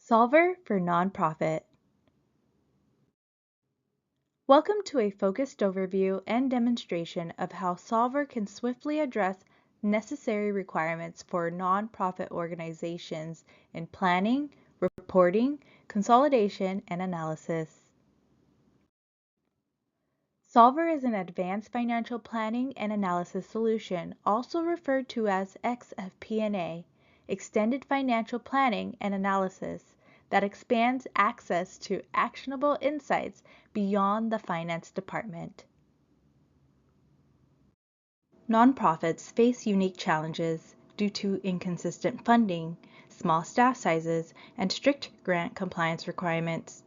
Solver for Nonprofit. Welcome to a focused overview and demonstration of how Solver can swiftly address necessary requirements for nonprofit organizations in planning, reporting, consolidation, and analysis. Solver is an advanced financial planning and analysis solution, also referred to as xFP&A, Extended Financial Planning and Analysis, that expands access to actionable insights beyond the finance department. Nonprofits face unique challenges due to inconsistent funding, small staff sizes, and strict grant compliance requirements.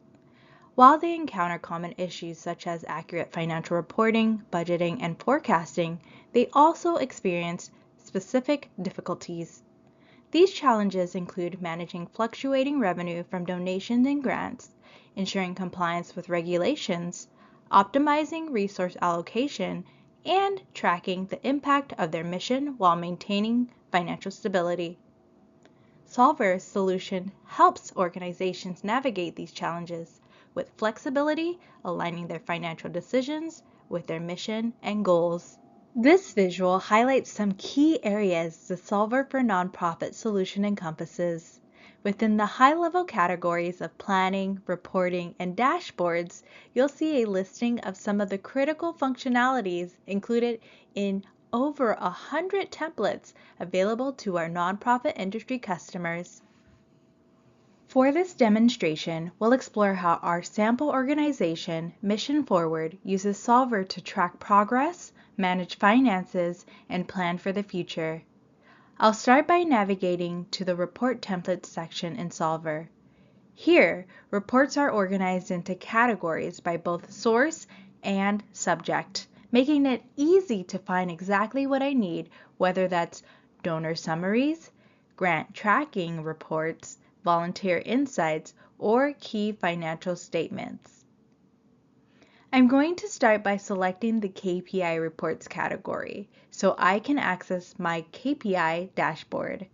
While they encounter common issues such as accurate financial reporting, budgeting, and forecasting, they also experience specific difficulties. These challenges include managing fluctuating revenue from donations and grants, ensuring compliance with regulations, optimizing resource allocation, and tracking the impact of their mission while maintaining financial stability. Solver's solution helps organizations navigate these challenges with flexibility, aligning their financial decisions with their mission and goals. This visual highlights some key areas the Solver for Nonprofit solution encompasses. Within the high-level categories of planning, reporting, and dashboards, you'll see a listing of some of the critical functionalities included in over 100 templates available to our nonprofit industry customers. For this demonstration, we'll explore how our sample organization, Mission Forward, uses Solver to track progress, manage finances, and plan for the future. I'll start by navigating to the Report Templates section in Solver. Here, reports are organized into categories by both source and subject, making it easy to find exactly what I need, whether that's donor summaries, grant tracking reports, volunteer insights, or key financial statements. I'm going to start by selecting the KPI reports category so I can access my KPI dashboard.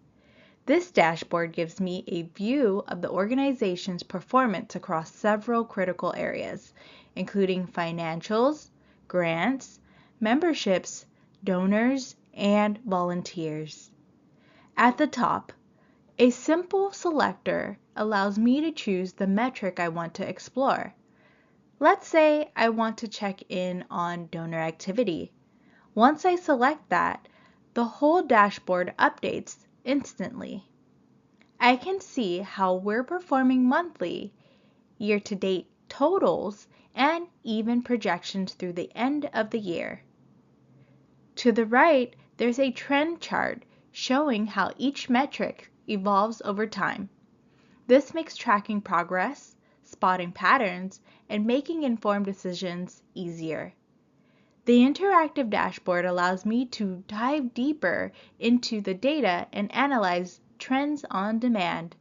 This dashboard gives me a view of the organization's performance across several critical areas, including financials, grants, memberships, donors, and volunteers. At the top, a simple selector allows me to choose the metric I want to explore. Let's say I want to check in on donor activity. Once I select that, the whole dashboard updates instantly. I can see how we're performing monthly, year-to-date totals, and even projections through the end of the year. To the right, there's a trend chart showing how each metric evolves over time. This makes tracking progress, spotting patterns, and making informed decisions easier. The interactive dashboard allows me to dive deeper into the data and analyze trends on demand.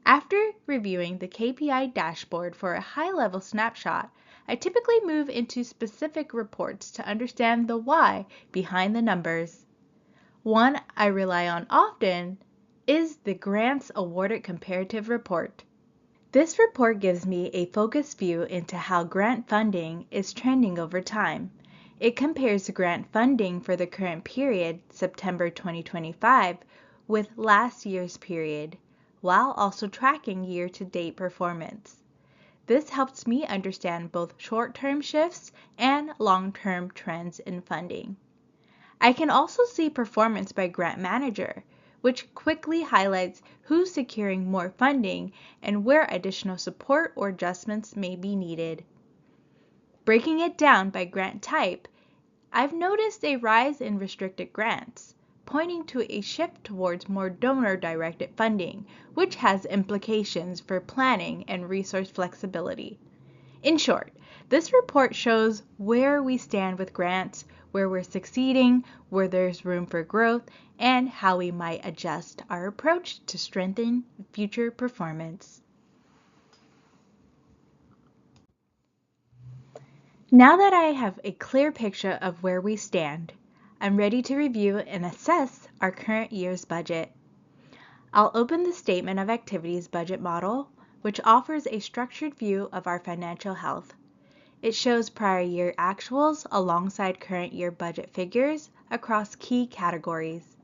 After reviewing the KPI dashboard for a high-level snapshot, I typically move into specific reports to understand the why behind the numbers. One I rely on often is the Grants Awarded Comparative Report. This report gives me a focused view into how grant funding is trending over time. It compares grant funding for the current period, September 2025, with last year's period, while also tracking year-to-date performance. This helps me understand both short-term shifts and long-term trends in funding. I can also see performance by grant manager, which quickly highlights who's securing more funding and where additional support or adjustments may be needed. Breaking it down by grant type, I've noticed a rise in restricted grants, pointing to a shift towards more donor-directed funding, which has implications for planning and resource flexibility. In short, this report shows where we stand with grants, where we're succeeding, where there's room for growth, and how we might adjust our approach to strengthen future performance. Now that I have a clear picture of where we stand, I'm ready to review and assess our current year's budget. I'll open the Statement of Activities budget model, which offers a structured view of our financial health. It shows prior year actuals alongside current year budget figures across key categories: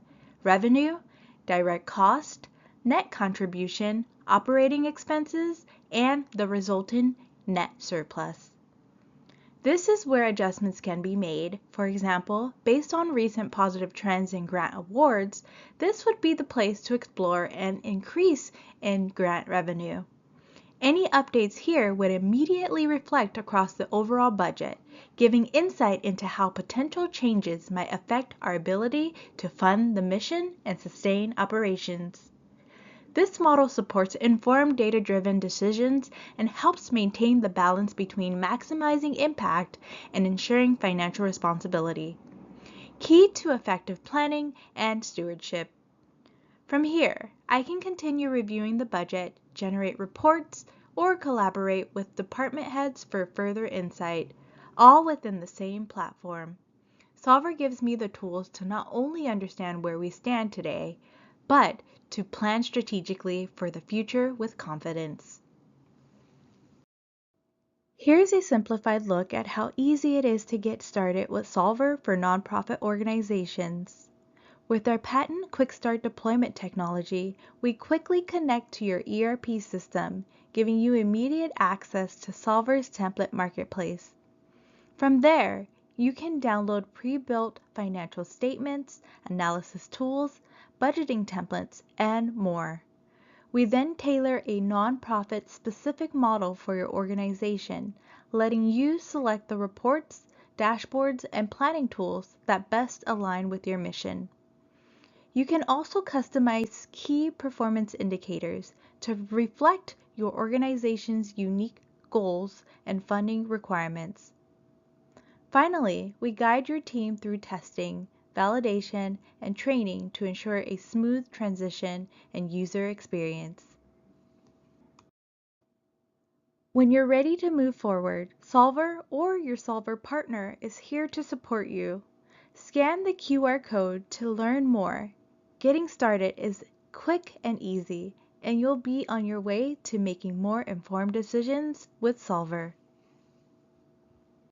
revenue, direct cost, net contribution, operating expenses, and the resultant net surplus. This is where adjustments can be made. For example, based on recent positive trends in grant awards, this would be the place to explore an increase in grant revenue. Any updates here would immediately reflect across the overall budget, giving insight into how potential changes might affect our ability to fund the mission and sustain operations. This model supports informed data-driven decisions and helps maintain the balance between maximizing impact and ensuring financial responsibility, key to effective planning and stewardship. From here, I can continue reviewing the budget, generate reports, or collaborate with department heads for further insight, all within the same platform. Solver gives me the tools to not only understand where we stand today, but to plan strategically for the future with confidence. Here's a simplified look at how easy it is to get started with Solver for nonprofit organizations. With our patent Quick Start deployment technology, we quickly connect to your ERP system, giving you immediate access to Solver's template marketplace. From there, you can download pre-built financial statements, analysis tools, budgeting templates, and more. We then tailor a nonprofit specific model for your organization, letting you select the reports, dashboards, and planning tools that best align with your mission. You can also customize key performance indicators to reflect your organization's unique goals and funding requirements. Finally, we guide your team through testing, validation, and training to ensure a smooth transition and user experience. When you're ready to move forward, Solver or your Solver partner is here to support you. Scan the QR code to learn more. Getting started is quick and easy, and you'll be on your way to making more informed decisions with Solver.